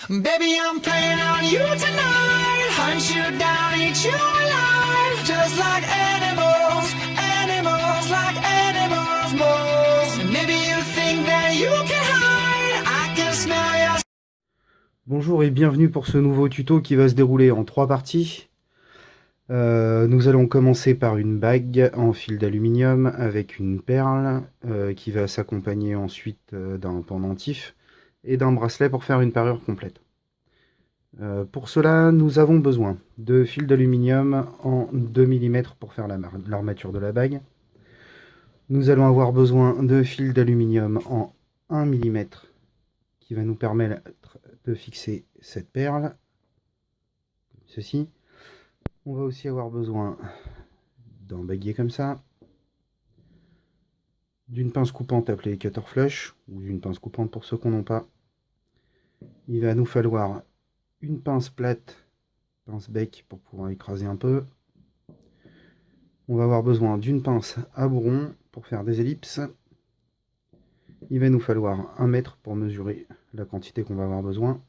Baby, I'm playing on you tonight. Hunt you down, eat you alive. Just like animals, animals, like animals, moles. And maybe you think that you can hide. I can smell your... Bonjour et bienvenue pour ce nouveau tuto qui va se dérouler en 3 parties. Nous allons commencer par une bague en fil d'aluminium avec une perle qui va s'accompagner ensuite d'un pendentif et d'un bracelet pour faire une parure complète. Pour cela, nous avons besoin de fil d'aluminium en 2 mm pour faire l'armature de la bague. Nous allons avoir besoin de fil d'aluminium en 1 mm qui va nous permettre de fixer cette perle, comme ceci. On va aussi avoir besoin d'un baguier comme ça, d'une pince coupante appelée cutter flush, ou d'une pince coupante pour ceux qu'on n'ont pas. Il va nous falloir une pince plate, pince bec pour pouvoir écraser un peu. On va avoir besoin d'une pince à bourron pour faire des ellipses. Il va nous falloir 1 mètre pour mesurer la quantité qu'on va avoir besoin.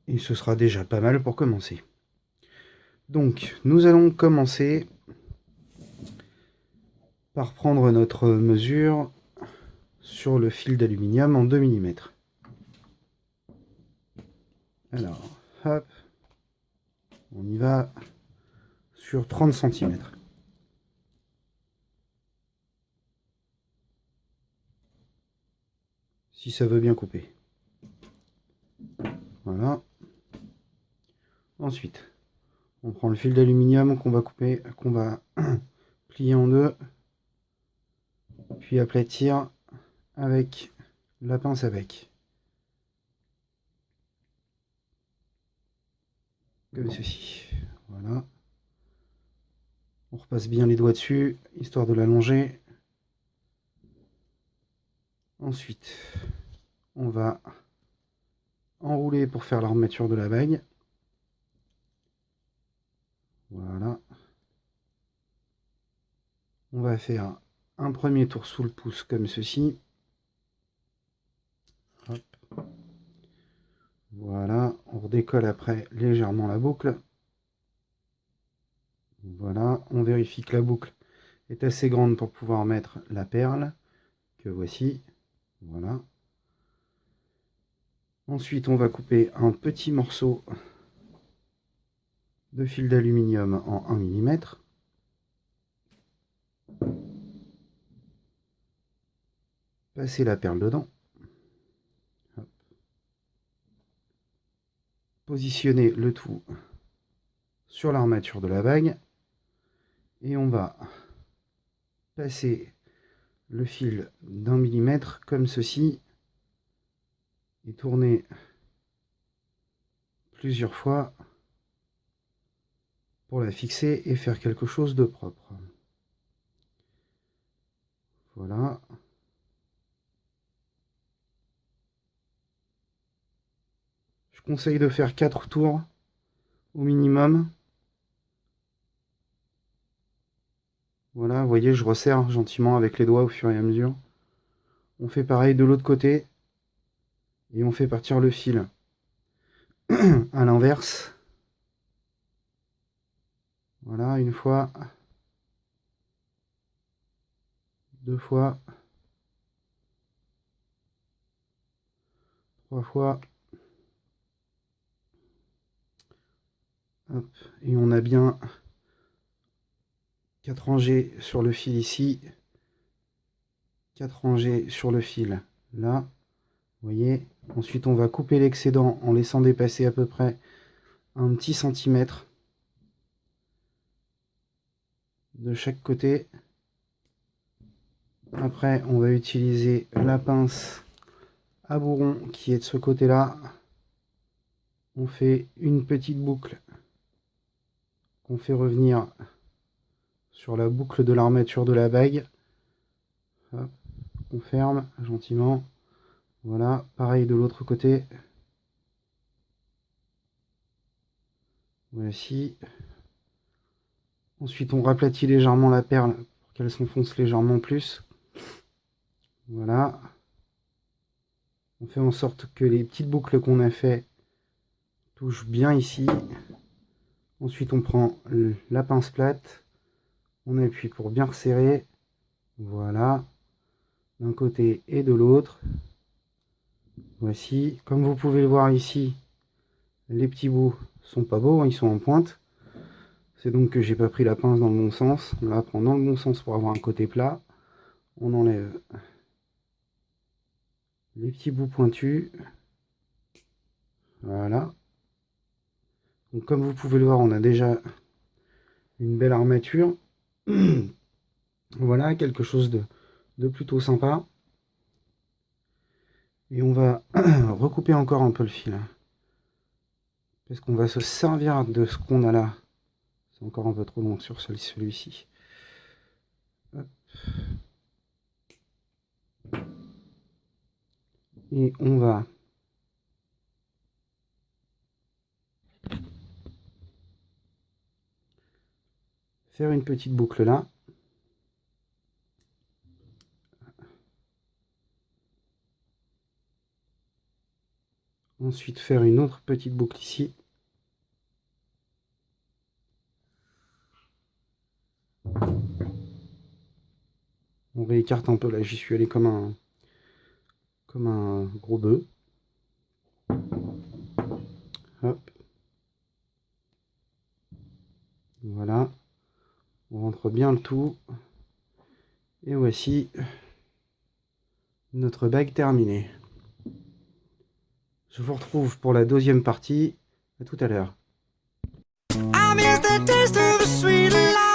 Et ce sera déjà pas mal pour commencer. Donc, nous allons commencer par prendre notre mesure sur le fil d'aluminium en 2 mm. Alors, hop, on y va sur 30 cm. Si ça veut bien couper. Voilà. Ensuite, on prend le fil d'aluminium qu'on va couper, qu'on va plier en deux, puis aplatir avec la pince à bec. Comme ceci. Voilà. On repasse bien les doigts dessus, histoire de l'allonger. Ensuite, on va enrouler pour faire l'armature de la bague. Voilà. On va faire un premier tour sous le pouce comme ceci. Hop. Voilà, on redécolle après légèrement la boucle. Voilà, on vérifie que la boucle est assez grande pour pouvoir mettre la perle, que voici. Voilà. Ensuite, on va couper un petit morceau de fil d'aluminium en 1 mm. Passer la perle dedans. Hop. Positionner le tout sur l'armature de la bague. Et on va passer le fil d'1 mm comme ceci et tourner plusieurs fois pour la fixer et faire quelque chose de propre. Voilà. Je conseille de faire 4 tours au minimum. Voilà, vous voyez, je resserre gentiment avec les doigts au fur et à mesure. On fait pareil de l'autre côté et on fait partir le fil à l'inverse. Voilà, une fois, 2 fois, 3 fois. Hop, et on a bien 4 rangées sur le fil ici, 4 rangées sur le fil là, vous voyez. Ensuite on va couper l'excédent en laissant dépasser à peu près un petit centimètre de chaque côté. Après on va utiliser la pince à bourron qui est de ce côté là. On fait une petite boucle qu'on fait revenir sur la boucle de l'armature de la bague. Hop, on ferme gentiment. Voilà, pareil de l'autre côté. Voici. Ensuite, on raplatit légèrement la perle pour qu'elle s'enfonce légèrement plus. Voilà. On fait en sorte que les petites boucles qu'on a fait touchent bien ici. Ensuite, on prend la pince plate, on appuie pour bien resserrer. Voilà, d'un côté et de l'autre. Voici, comme vous pouvez le voir ici, les petits bouts sont pas beaux, ils sont en pointe. C'est donc que j'ai pas pris la pince dans le bon sens. On la prend dans le bon sens pour avoir un côté plat. On enlève les petits bouts pointus. Voilà. Donc comme vous pouvez le voir, on a déjà une belle armature. Voilà, quelque chose de plutôt sympa. Et on va recouper encore un peu le fil. Parce qu'on va se servir de ce qu'on a là. C'est encore un peu trop long sur celui-ci. Et on va faire une petite boucle là. Ensuite faire une autre petite boucle ici. On réécarte un peu là, j'y suis allé comme un gros bœuf. Hop. Voilà. On rentre bien le tout. Et voici notre bague terminée. Je vous retrouve pour la deuxième partie. À tout à l'heure. I miss the taste of the sweet life.